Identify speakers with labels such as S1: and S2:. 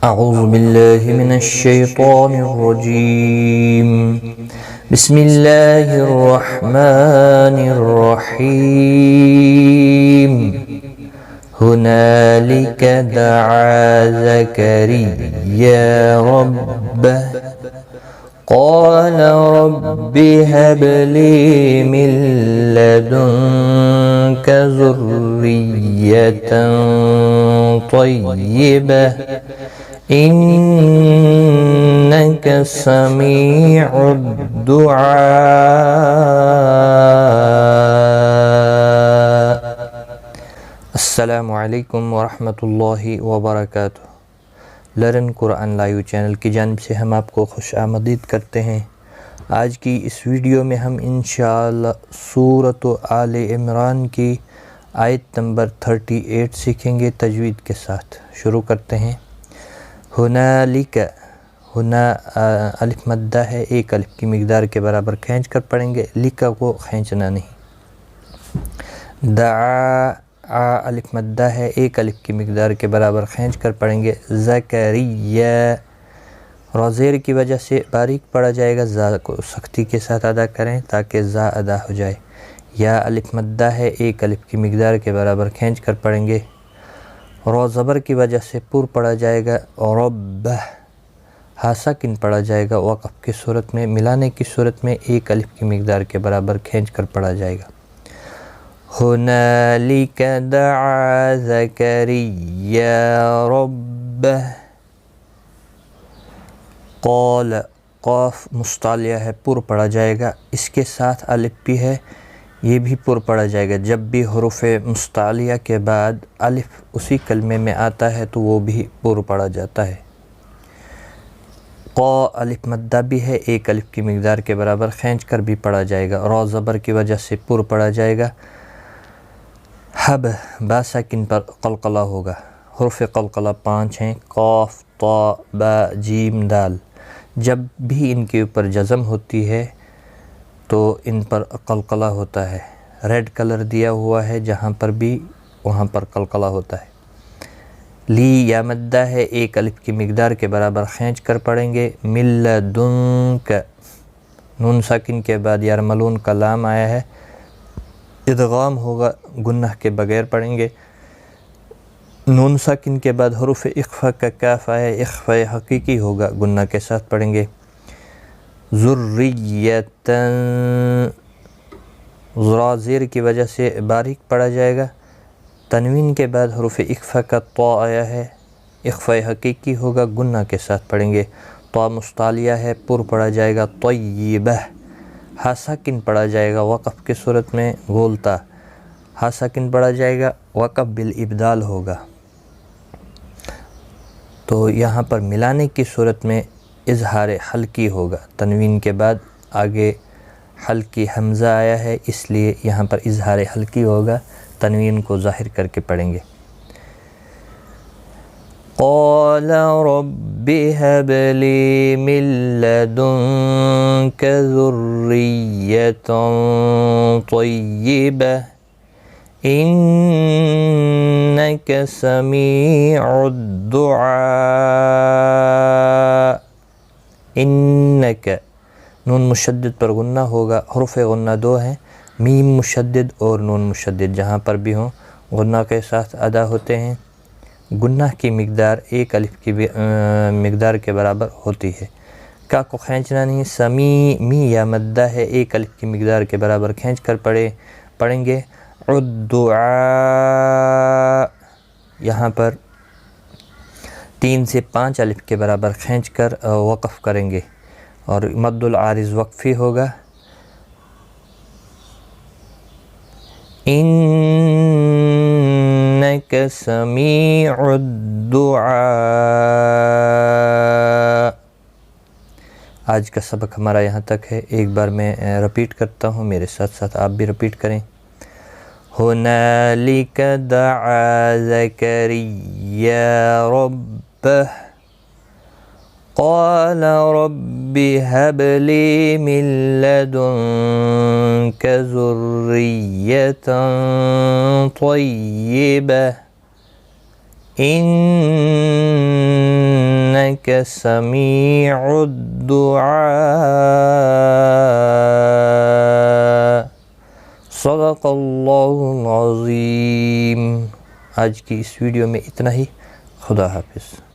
S1: أعوذ بالله من الشيطان الرجيم بسم الله الرحمن الرحيم هنالك دعا زكريا ربه قال رب هب لي من لدنك ذرية طيبة إنك سميع الدعاء. السلام علیکم ورحمۃ اللہ وبرکاتہ. لرن قرآن لائیو چینل کی جانب سے ہم آپ کو خوش آمدید کرتے ہیں. آج کی اس ویڈیو میں ہم انشاءاللہ سورۃ آل عمران کی آیت نمبر 38 سیکھیں گے تجوید کے ساتھ. شروع کرتے ہیں. ہنالک، ہنا الف مدہ ہے، ایک الف کی مقدار کے برابر کھینچ کر پڑھیں گے، لکا کو کھینچنا نہیں. دعا الف مدہ ہے، ایک الف کی مقدار کے برابر کھینچ کر پڑھیں گے. زکریا را زیر کی وجہ سے باریک پڑھا جائے گا، زا کو سختی کے ساتھ ادا کریں تاکہ زا ادا ہو جائے. یا الف مدہ ہے، ایک الف کی مقدار کے برابر کھینچ کر پڑھیں گے. را زبر کی وجہ سے پر پڑھا جائے گا. رب ہا ساکن پڑھا جائے گا. وقف کی صورت میں، ملانے کی صورت میں ایک الف کی مقدار کے برابر کھینچ کر پڑھا جائے گا. هنالك دعا زكريا ربه قال، قاف مستعلیہ ہے، پر پڑھا جائے گا. اس کے ساتھ الف بھی ہے، یہ بھی پر پڑھا جائے گا. جب بھی حروف مستعلیہ کے بعد الف اسی کلمے میں آتا ہے تو وہ بھی پر پڑھا جاتا ہے. قا الف مدہ بھی ہے، ایک الف کی مقدار کے برابر کھینچ کر بھی پڑھا جائے گا. را زبر کی وجہ سے پر پڑھا جائے گا. حب با ساکن پر قلقلہ ہوگا. حروف قلقلہ 5 ہیں، قاف، طا، با، جیم، دال. جب بھی ان کے اوپر جزم ہوتی ہے تو ان پر قلقلہ ہوتا ہے. ریڈ کلر دیا ہوا ہے جہاں پر بھی، وہاں پر قلقلہ ہوتا ہے. لی یا مدہ ہے، ایک الف کی مقدار کے برابر کھینچ کر پڑھیں گے. من لدنک، نون ساکن کے بعد یرملون کا لام آیا ہے، ادغام ہوگا، گنہ کے بغیر پڑھیں گے. نون ساکن کے بعد حروف اخفا کا کاف آیا ہے، اخفا حقیقی ہوگا، گنہ کے ساتھ پڑھیں گے. ذریتاً، ذرا زیر کی وجہ سے باریک پڑھا جائے گا. تنوین کے بعد حروف اخفا کا طا آیا ہے، اخفا حقیقی ہوگا، گنہ کے ساتھ پڑھیں گے. طا مستعلیہ ہے، پر پڑھا جائے گا. طیبہ ہا ساکن پڑھا جائے گا، وقف کی صورت میں گولتا ہا ساکن پڑھا جائے گا، وقف بالابدال ہوگا. تو یہاں پر ملانے کی صورت میں اظہار حلقی ہوگا. تنوین کے بعد آگے حلقی حمزہ آیا ہے، اس لیے یہاں پر اظہار حلقی ہوگا، تنوین کو ظاہر کر کے پڑھیں گے. قال رب هب لي من لدنك ذرية طيبة إنك سميع الدعاء. انک نون مشدد پر غنہ ہوگا. حروف غنہ 2 ہیں، میم مشدد اور نون مشدد، جہاں پر بھی ہوں غنہ کے ساتھ ادا ہوتے ہیں. گنہ کی مقدار ایک الف کی مقدار کے برابر ہوتی ہے. کا کو کھینچنا نہیں. سمی می یا مدہ ہے، ایک الف کی مقدار کے برابر کھینچ کر پڑھیں گے. الدعاء یہاں پر 3 سے 5 الف کے برابر کھینچ کر وقف کریں گے اور مد العارض وقفی ہوگا. انک سمیع الدعاء. آج کا سبق ہمارا یہاں تک ہے. ایک بار میں رپیٹ کرتا ہوں، میرے ساتھ ساتھ آپ بھی رپیٹ کریں. ہنالک دعا زکریا ربہ قال رب هب لي من لدنك ذرية طيبة إنك إنك سميع الدعاء صدق اللہ العظیم۔ آج کی اس ویڈیو میں اتنا ہی، خدا حافظ۔